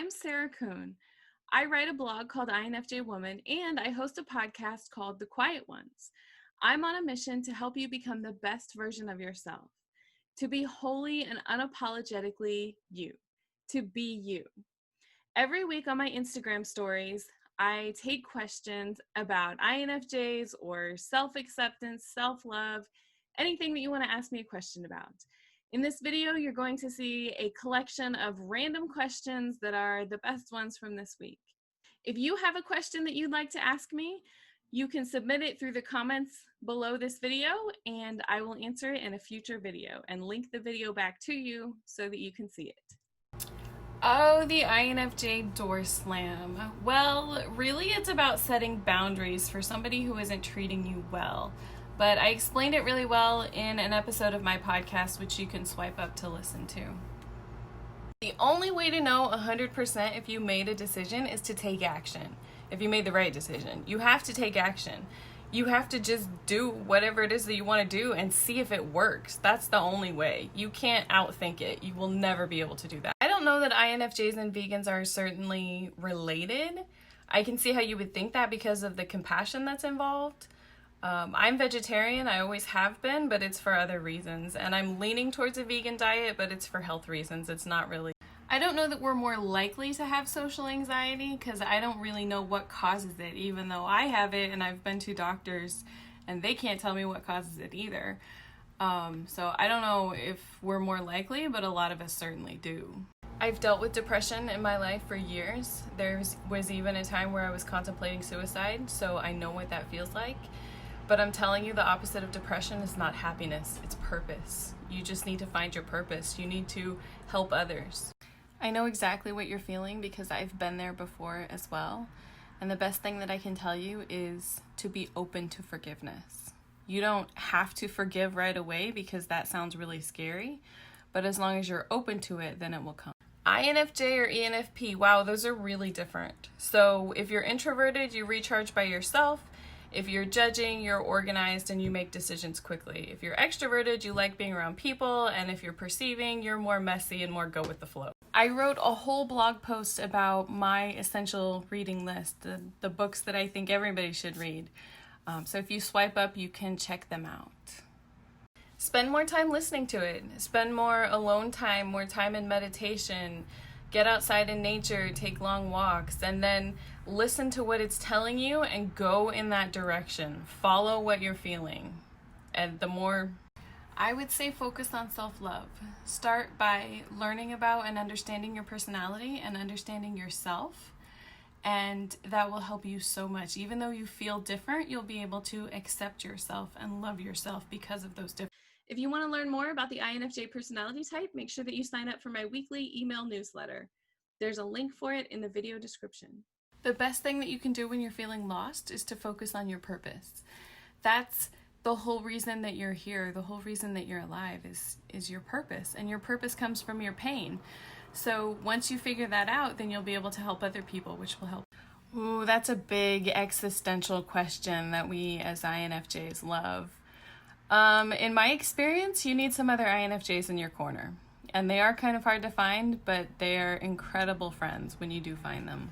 I'm Sarah Kuhn. I write a blog called INFJ Woman, and I host a podcast called The Quiet Ones. I'm on a mission to help you become the best version of yourself, to be wholly and unapologetically you, to be you. Every week on my Instagram stories, I take questions about INFJs or self-acceptance, self-love, anything that you want to ask me a question about. In this video, you're going to see a collection of random questions that are the best ones from this week. If you have a question that you'd like to ask me, you can submit it through the comments below this video, and I will answer it in a future video and link the video back to you so that you can see it. Oh, the INFJ door slam. Well, really it's about setting boundaries for somebody who isn't treating you well. But I explained it really well in an episode of my podcast, which you can swipe up to listen to. The only way to know 100% if you made a decision is to take action. If you made the right decision, you have to take action. You have to just do whatever it is that you want to do and see if it works. That's the only way. You can't outthink it. You will never be able to do that. I don't know that INFJs and vegans are certainly related. I can see how you would think that because of the compassion that's involved. I'm vegetarian, I always have been, but it's for other reasons. And I'm leaning towards a vegan diet, but it's for health reasons. It's not really. I don't know that we're more likely to have social anxiety because I don't really know what causes it, even though I have it and I've been to doctors and they can't tell me what causes it either. So I don't know if we're more likely, but a lot of us certainly do. I've dealt with depression in my life for years. There was even a time where I was contemplating suicide, so I know what that feels like. But I'm telling you, the opposite of depression is not happiness, it's purpose. You just need to find your purpose. You need to help others. I know exactly what you're feeling because I've been there before as well. And the best thing that I can tell you is to be open to forgiveness. You don't have to forgive right away because that sounds really scary. But as long as you're open to it, then it will come. INFJ or ENFP, wow, those are really different. So if you're introverted, you recharge by yourself. If you're judging, you're organized and you make decisions quickly. If you're extroverted, you like being around people. And if you're perceiving, you're more messy and more go with the flow. I wrote a whole blog post about my essential reading list, the books that I think everybody should read. So if you swipe up, you can check them out. Spend more time listening to it. Spend more alone time, more time in meditation. Get outside in nature, take long walks, and then listen to what it's telling you and go in that direction. Follow what you're feeling. And the more, I would say, focus on self-love. Start by learning about and understanding your personality and understanding yourself. And that will help you so much. Even though you feel different, you'll be able to accept yourself and love yourself because of those differences. If you want to learn more about the INFJ personality type, make sure that you sign up for my weekly email newsletter. There's a link for it in the video description. The best thing that you can do when you're feeling lost is to focus on your purpose. That's the whole reason that you're here, the whole reason that you're alive is your purpose, and your purpose comes from your pain. So once you figure that out, then you'll be able to help other people, which will help. Ooh, that's a big existential question that we as INFJs love. In my experience, you need some other INFJs in your corner. And they are kind of hard to find, but they are incredible friends when you do find them.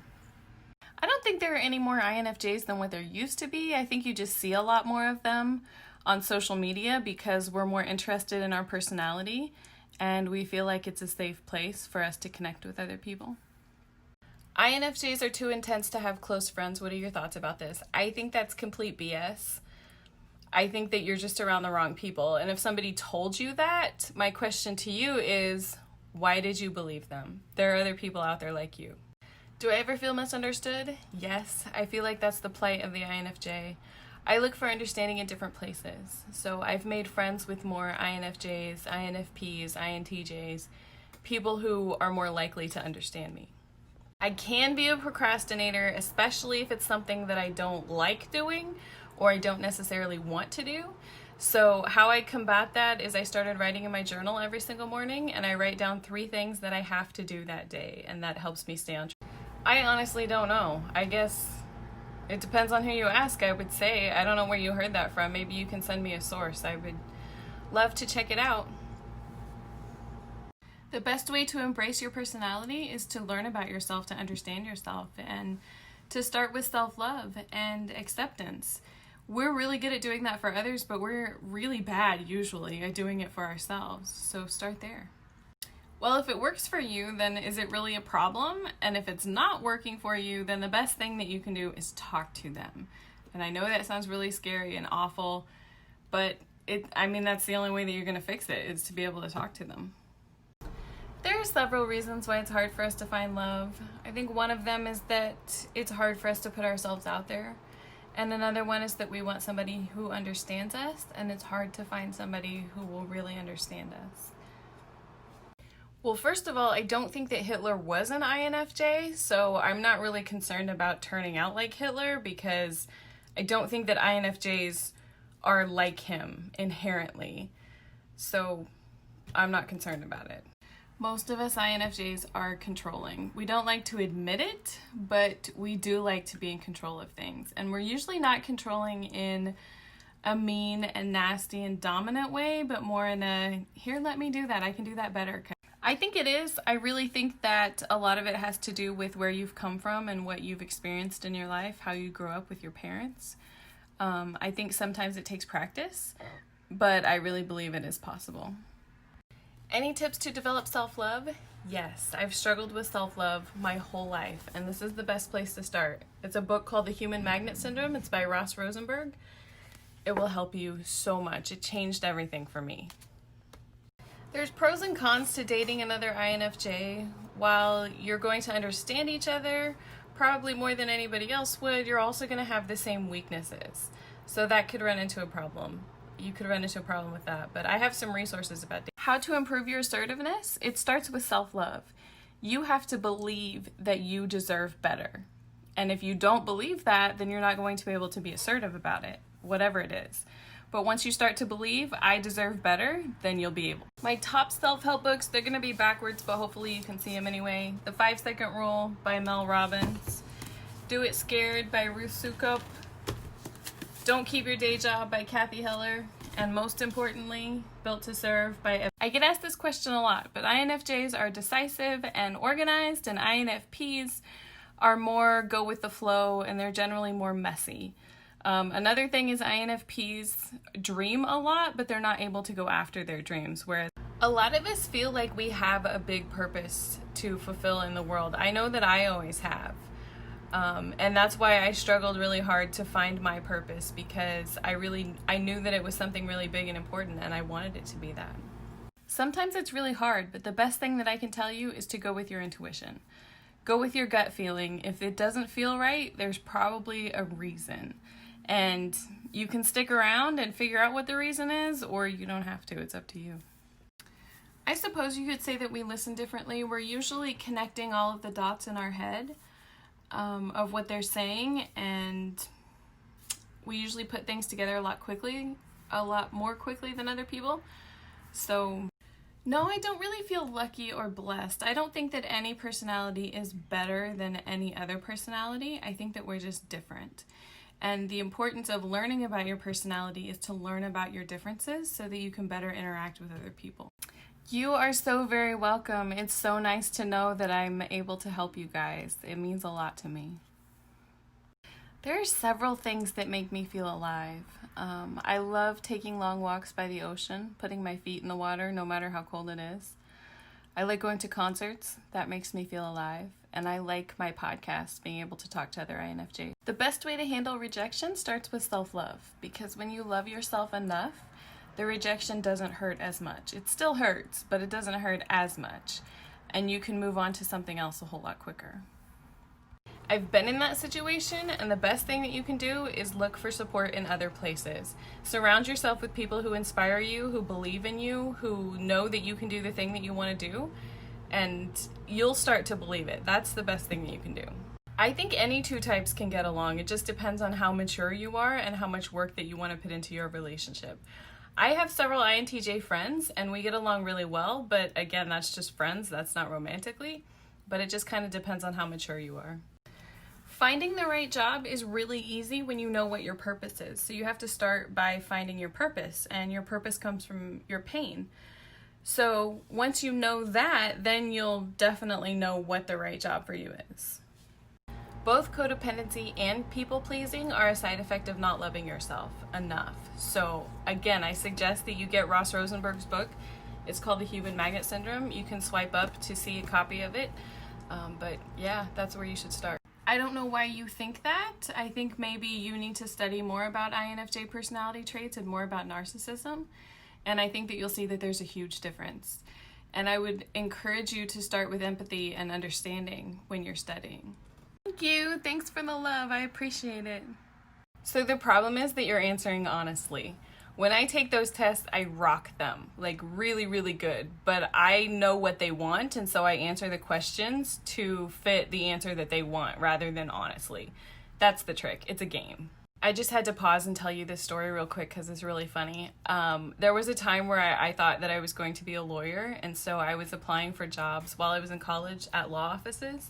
I don't think there are any more INFJs than what there used to be. I think you just see a lot more of them on social media because we're more interested in our personality and we feel like it's a safe place for us to connect with other people. INFJs are too intense to have close friends. What are your thoughts about this? I think that's complete BS. I think that you're just around the wrong people. And if somebody told you that, my question to you is, why did you believe them? There are other people out there like you. Do I ever feel misunderstood? Yes, I feel like that's the plight of the INFJ. I look for understanding in different places. So I've made friends with more INFJs, INFPs, INTJs, people who are more likely to understand me. I can be a procrastinator, especially if it's something that I don't like doing or I don't necessarily want to do. So how I combat that is I started writing in my journal every single morning, and I write down 3 things that I have to do that day, and that helps me stay on track. I honestly don't know. I guess it depends on who you ask, I would say. I don't know where you heard that from. Maybe you can send me a source. I would love to check it out. The best way to embrace your personality is to learn about yourself, to understand yourself, and to start with self-love and acceptance. We're really good at doing that for others, but we're really bad usually at doing it for ourselves. So start there. Well, if it works for you, then is it really a problem? And if it's not working for you, then the best thing that you can do is talk to them. And I know that sounds really scary and awful, but that's the only way that you're going to fix it, is to be able to talk to them. There are several reasons why it's hard for us to find love. I think one of them is that it's hard for us to put ourselves out there. And another one is that we want somebody who understands us, and it's hard to find somebody who will really understand us. Well, first of all, I don't think that Hitler was an INFJ, so I'm not really concerned about turning out like Hitler, because I don't think that INFJs are like him inherently. So I'm not concerned about it. Most of us INFJs are controlling. We don't like to admit it, but we do like to be in control of things. And we're usually not controlling in a mean and nasty and dominant way, but more in a, here, let me do that, I can do that better. I think it is. I really think that a lot of it has to do with where you've come from and what you've experienced in your life, how you grew up with your parents. I think sometimes it takes practice, but I really believe it is possible. Any tips to develop self-love? Yes, I've struggled with self-love my whole life, and this is the best place to start. It's a book called The Human Magnet Syndrome. It's by Ross Rosenberg. It will help you so much. It changed everything for me. There's pros and cons to dating another INFJ. While you're going to understand each other, probably more than anybody else would, you're also going to have the same weaknesses. So that could run into a problem. You could run into a problem with that, but I have some resources about how to improve your assertiveness. It starts with self-love. You have to believe that you deserve better. And if you don't believe that, then you're not going to be able to be assertive about it, whatever it is. But once you start to believe, I deserve better, then you'll be able. My top self-help books, they're going to be backwards, but hopefully you can see them anyway. The 5-Second Rule by Mel Robbins. Do It Scared by Ruth Soukup. Don't Keep Your Day Job by Kathy Heller. And most importantly, Built to Serve by... I get asked this question a lot, but INFJs are decisive and organized, and INFPs are more go with the flow, and they're generally more messy. Another thing is INFPs dream a lot, but they're not able to go after their dreams, whereas a lot of us feel like we have a big purpose to fulfill in the world. I know that I always have. And that's why I struggled really hard to find my purpose, because I knew that it was something really big and important, and I wanted it to be that. Sometimes it's really hard, but the best thing that I can tell you is to go with your intuition. Go with your gut feeling. If it doesn't feel right, there's probably a reason. And you can stick around and figure out what the reason is, or you don't have to. It's up to you. I suppose you could say that we listen differently. We're usually connecting all of the dots in our head of what they're saying, and we usually put things together a lot more quickly than other people. So no, I don't really feel lucky or blessed. I don't think that any personality is better than any other personality. I think that we're just different. And the importance of learning about your personality is to learn about your differences so that you can better interact with other people. You are so very welcome. It's so nice to know that I'm able to help you guys. It means a lot to me. There are several things that make me feel alive. I love taking long walks by the ocean, putting my feet in the water no matter how cold it is. I like going to concerts. That makes me feel alive. And I like my podcast, being able to talk to other INFJs. The best way to handle rejection starts with self-love, because when you love yourself enough, the rejection doesn't hurt as much. It still hurts, but it doesn't hurt as much. And you can move on to something else a whole lot quicker. I've been in that situation, and the best thing that you can do is look for support in other places. Surround yourself with people who inspire you, who believe in you, who know that you can do the thing that you want to do, and you'll start to believe it. That's the best thing that you can do. I think any two types can get along. It just depends on how mature you are and how much work that you want to put into your relationship. I have several INTJ friends, and we get along really well, but again, that's just friends. That's not romantically, but it just kind of depends on how mature you are. Finding the right job is really easy when you know what your purpose is. So you have to start by finding your purpose, and your purpose comes from your pain. So once you know that, then you'll definitely know what the right job for you is. Both codependency and people pleasing are a side effect of not loving yourself enough. So, again, I suggest that you get Ross Rosenberg's book. It's called The Human Magnet Syndrome. You can swipe up to see a copy of it. But yeah, that's where you should start. I don't know why you think that. I think maybe you need to study more about INFJ personality traits and more about narcissism. And I think that you'll see that there's a huge difference. And I would encourage you to start with empathy and understanding when you're studying. Thank you. Thanks for the love. I appreciate it. So the problem is that you're answering honestly. When I take those tests, I rock them, like really, really good. But I know what they want, and so I answer the questions to fit the answer that they want rather than honestly. That's the trick. It's a game. I just had to pause and tell you this story real quick because it's really funny. There was a time where I thought that I was going to be a lawyer, and so I was applying for jobs while I was in college at law offices.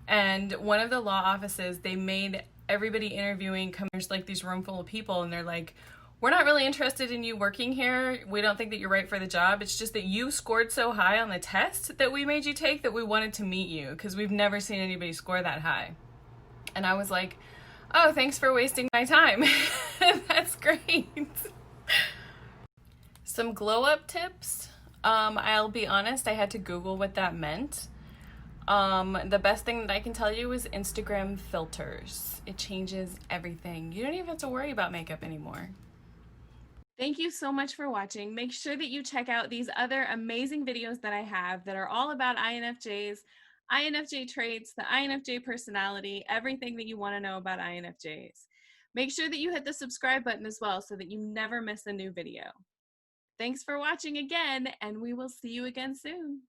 And one of the law offices, they made everybody interviewing come, there's like these room full of people, and they're like, we're not really interested in you working here. We don't think that you're right for the job. It's just that you scored so high on the test that we made you take that we wanted to meet you because we've never seen anybody score that high. And I was like, oh, thanks for wasting my time. That's great. Some glow up tips. I'll be honest, I had to Google what that meant. The best thing that I can tell you is Instagram filters. It changes everything. You don't even have to worry about makeup anymore. Thank you so much for watching. Make sure that you check out these other amazing videos that I have that are all about INFJs, INFJ traits, the INFJ personality, everything that you want to know about INFJs. Make sure that you hit the subscribe button as well so that you never miss a new video. Thanks for watching again, and we will see you again soon.